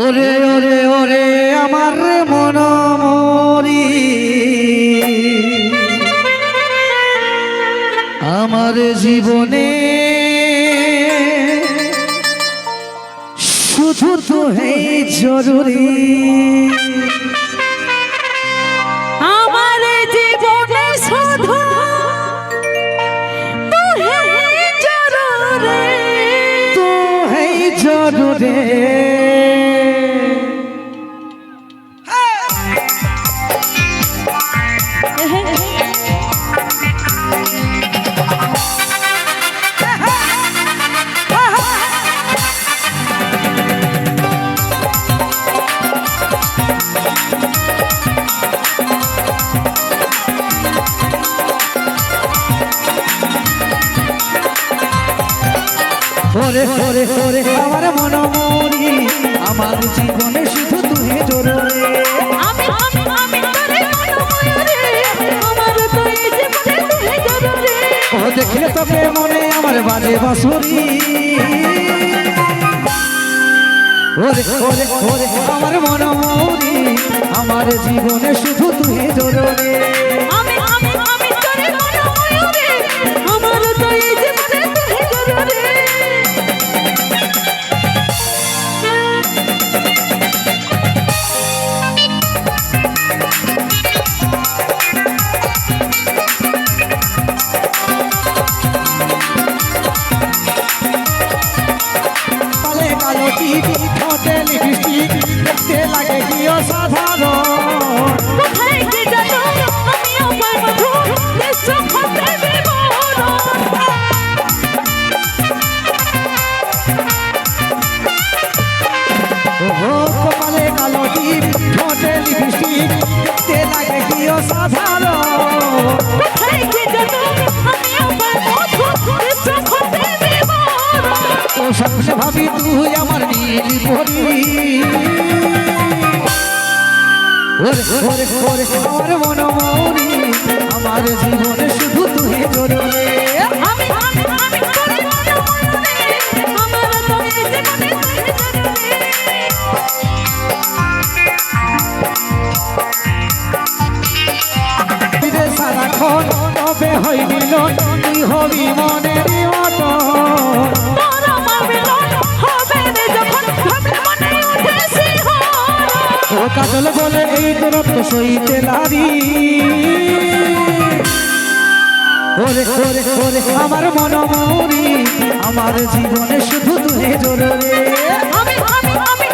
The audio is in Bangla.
ওরে ওরে ওরে আমার মন মরি, আমার জীবনে শুধু তো এই জরুরি। আমার জীবনে শুধু তুই জরুরি, তুই জরুরি। ওরে ওরে ওরে আমার মন মরি, আমার জীবনে শুধু তুই জরুরি। আমি আমি আমি তোরে মনময়ূরে, আমার তুই জীবনে তুই জরুরি। ও দেখলে তোকে মনে আমার বাজে বাঁশুরি। ওরে ওরে ওরে আমার মন মরি, আমার জীবনে শুধু তুই জরুরি। আমি আমি আমি তোরে মনময়ূরে, আমার তুই জীবনে তুই জরুরি। পালে কালো টিপ ঠোঁটে লিপস্টিক, দেখতে লাগে কি অসাধারণ। কোথায় কি জানো আমি আমার মধুর বিশ্ব হতে বিবরণ। ওহো কপালে কালো টিপ ঠোঁটে লিপস্টিক, দেখতে লাগে কি অসাধারণ। কোথায় কি জানো আমি আমার মধুর বিশ্ব হতে বিবরণ। ও স্বপ্নে ভাবি তুই আমার নীল পরি। ওরে ওরে ওরে আমার মন মরি, আমার জীবনে শুধু তুই জরুরি। আমি আমি আমি তোরে মনময়ূরে, আমার তুই জীবনে তুই জরুরি। ফিরে সারাক্ষণ তবে হইনি তুই হবি মনের মতন। তোর আমার মিলন হবে রে যখন ভাবলে মনে উঠে শিহরণ। ও কাজল বলে এই দূরত্ব সইতে লারি। ওরে ওরে ওরে আমার মন মরি, আমার জীবনে শুধু তুই জরুরি। আমি আমি আমি